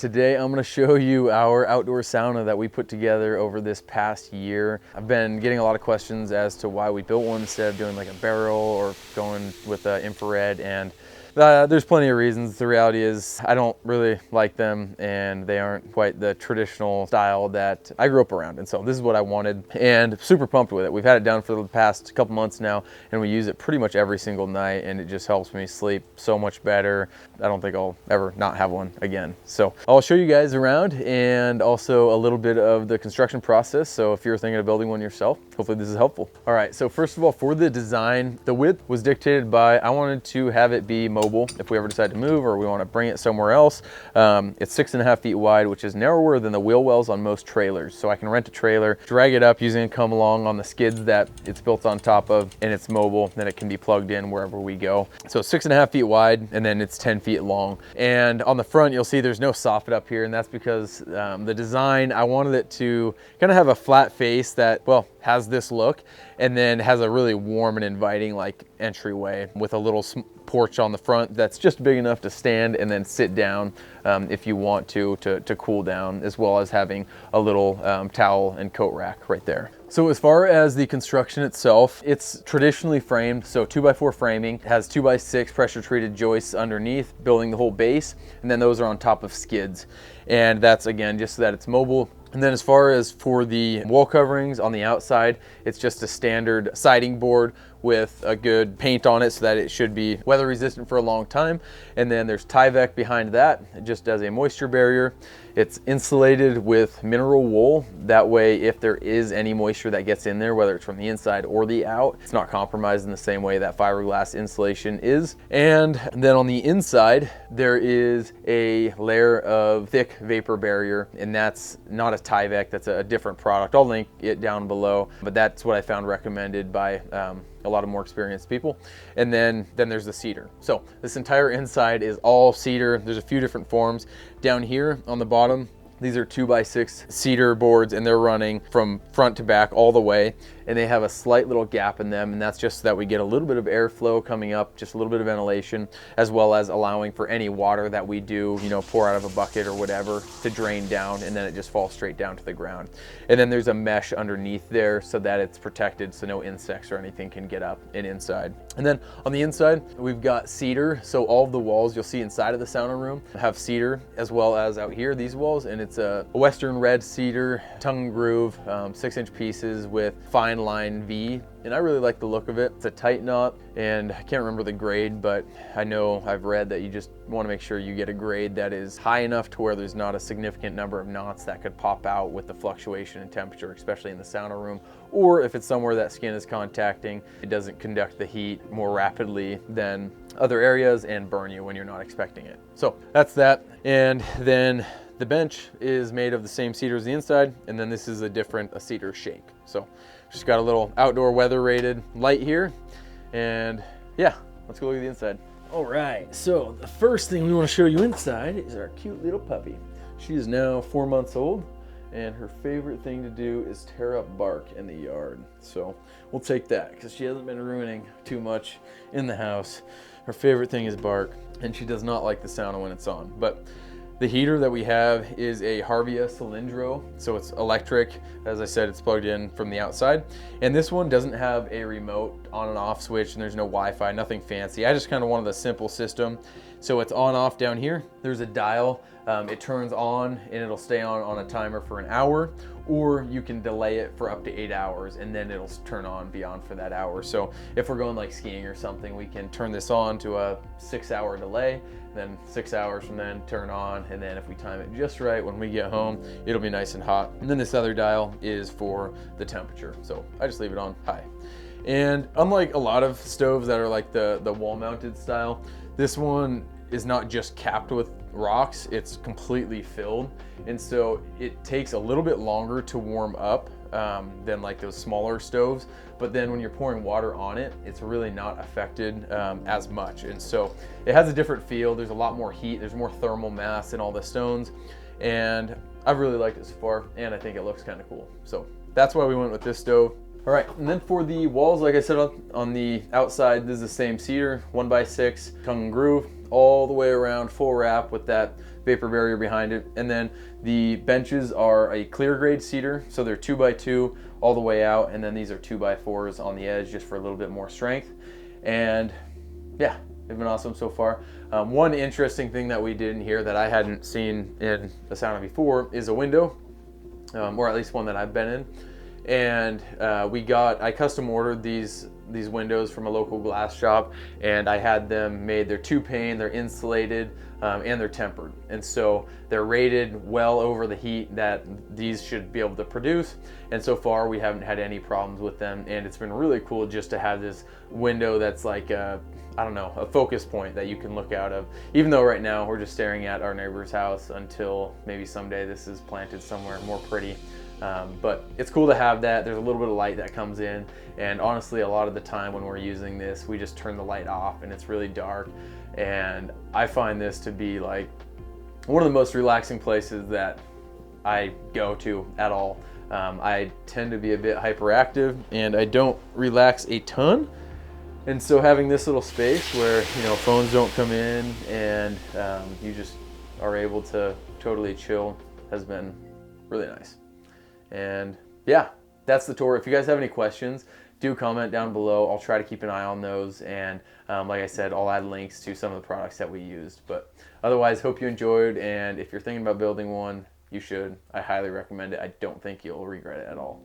Today I'm going to show you our outdoor sauna that we put together over this past year. I've been getting a lot of questions as to why we built one instead of doing like a barrel or going with infrared, and there's plenty of reasons. The reality is I don't really like them, and they aren't quite the traditional style that I grew up around, and so this is what I wanted, and super pumped with it. We've had it down for the past couple months now, and we use it pretty much every single night, and it just helps me sleep so much better. I don't think I'll ever not have one again. So I'll show you guys around and also a little bit of the construction process. So if you're thinking of building one yourself, hopefully this is helpful. All right, so first of all, for the design, the width was dictated by, I wanted to have it be mobile if we ever decide to move or we want to bring it somewhere else. It's 6.5 feet wide, which is narrower than the wheel wells on most trailers. So I can rent a trailer, drag it up using a come along on the skids that it's built on top of, and it's mobile, then it can be plugged in wherever we go. So 6.5 feet wide, and then it's 10 feet long. And on the front, you'll see there's no soffit up here, and that's because the design, I wanted it to kind of have a flat face that, well, has this look, and then has a really warm and inviting like entryway with a little porch on the front that's just big enough to stand and then sit down if you want to cool down, as well as having a little towel and coat rack right there. So as far as the construction itself, it's traditionally framed, so 2x4 framing. It has 2x6 pressure treated joists underneath, building the whole base, and then those are on top of skids. And that's, again, just so that it's mobile. And then as far as for the wall coverings on the outside, it's just a standard siding board with a good paint on it so that it should be weather resistant for a long time. And then there's Tyvek behind that, just as a moisture barrier. It's insulated with mineral wool. That way, if there is any moisture that gets in there, whether it's from the inside or the out, it's not compromised in the same way that fiberglass insulation is. And then on the inside, there is a layer of thick vapor barrier, and that's not a Tyvek, that's a different product. I'll link it down below, but that's what I found recommended by a lot of more experienced people. And then there's the cedar. So this entire inside is all cedar. There's a few different forms. Down here on the bottom, these are 2x6 cedar boards, and they're running from front to back all the way, and they have a slight little gap in them, and that's just so that we get a little bit of airflow coming up, just a little bit of ventilation, as well as allowing for any water that we do, pour out of a bucket or whatever to drain down, and then it just falls straight down to the ground. And then there's a mesh underneath there so that it's protected, so no insects or anything can get up and inside. And then on the inside, we've got cedar. So all of the walls you'll see inside of the sauna room have cedar, as well as out here, these walls, and it's a Western red cedar, tongue and groove, 6-inch pieces with fine line V, and I really like the look of it. It's a tight knot, and I can't remember the grade, but I know I've read that you just want to make sure you get a grade that is high enough to where there's not a significant number of knots that could pop out with the fluctuation in temperature, especially in the sauna room, or if it's somewhere that skin is contacting, it doesn't conduct the heat more rapidly than other areas and burn you when you're not expecting it. So that's that. And then the bench is made of the same cedar as the inside, and then this is a cedar shape. So just got a little outdoor weather rated light here, and yeah, let's go look at the inside. All right, so the first thing we want to show you inside is our cute little puppy. She is now 4 months old, and her favorite thing to do is tear up bark in the yard. So we'll take that because she hasn't been ruining too much in the house. Her favorite thing is bark, and she does not like the sauna when it's on. But the heater that we have is a Harvia Cylindro, so it's electric. As I said, it's plugged in from the outside. And this one doesn't have a remote on and off switch, and there's no Wi-Fi, nothing fancy. I just kind of wanted a simple system. So it's on off down here. There's a dial. It turns on and it'll stay on a timer for an hour, or you can delay it for up to 8 hours and then it'll turn on beyond for that hour. So if we're going like skiing or something, we can turn this on to a 6-hour delay, then 6 hours from then turn on, and then if we time it just right when we get home, it'll be nice and hot. And then this other dial is for the temperature. So I just leave it on high. And unlike a lot of stoves that are like the wall mounted style, this one is not just capped with rocks, it's completely filled. And so it takes a little bit longer to warm up than like those smaller stoves. But then when you're pouring water on it, it's really not affected as much. And so it has a different feel. There's a lot more heat. There's more thermal mass in all the stones. And I've really liked it so far, and I think it looks kind of cool. So that's why we went with this stove. All right, and then for the walls, like I said, on the outside, this is the same cedar, 1x6, tongue and groove. all the way around, full wrap with that vapor barrier behind it. And then the benches are a clear grade cedar, so they're 2x2 all the way out, and then these are 2x4s on the edge just for a little bit more strength. And yeah, they've been awesome so far. One interesting thing that we did in here that I hadn't seen in the sauna before is a window, or at least one that I've been in. And I custom ordered these windows from a local glass shop, and I had them made. They're 2-pane, they're insulated, and they're tempered. And so they're rated well over the heat that these should be able to produce. And so far we haven't had any problems with them. And it's been really cool just to have this window that's like a focus point that you can look out of. Even though right now we're just staring at our neighbor's house until maybe someday this is planted somewhere more pretty. But it's cool to have that. There's a little bit of light that comes in, and honestly a lot of the time when we're using this, we just turn the light off and it's really dark, and I find this to be like one of the most relaxing places that I go to at all. I tend to be a bit hyperactive and I don't relax a ton, and so having this little space where phones don't come in and you just are able to totally chill has been really nice. And yeah, that's the tour. If you guys have any questions, do comment down below. I'll try to keep an eye on those. And like I said, I'll add links to some of the products that we used. But otherwise, hope you enjoyed. And if you're thinking about building one, you should. I highly recommend it. I don't think you'll regret it at all.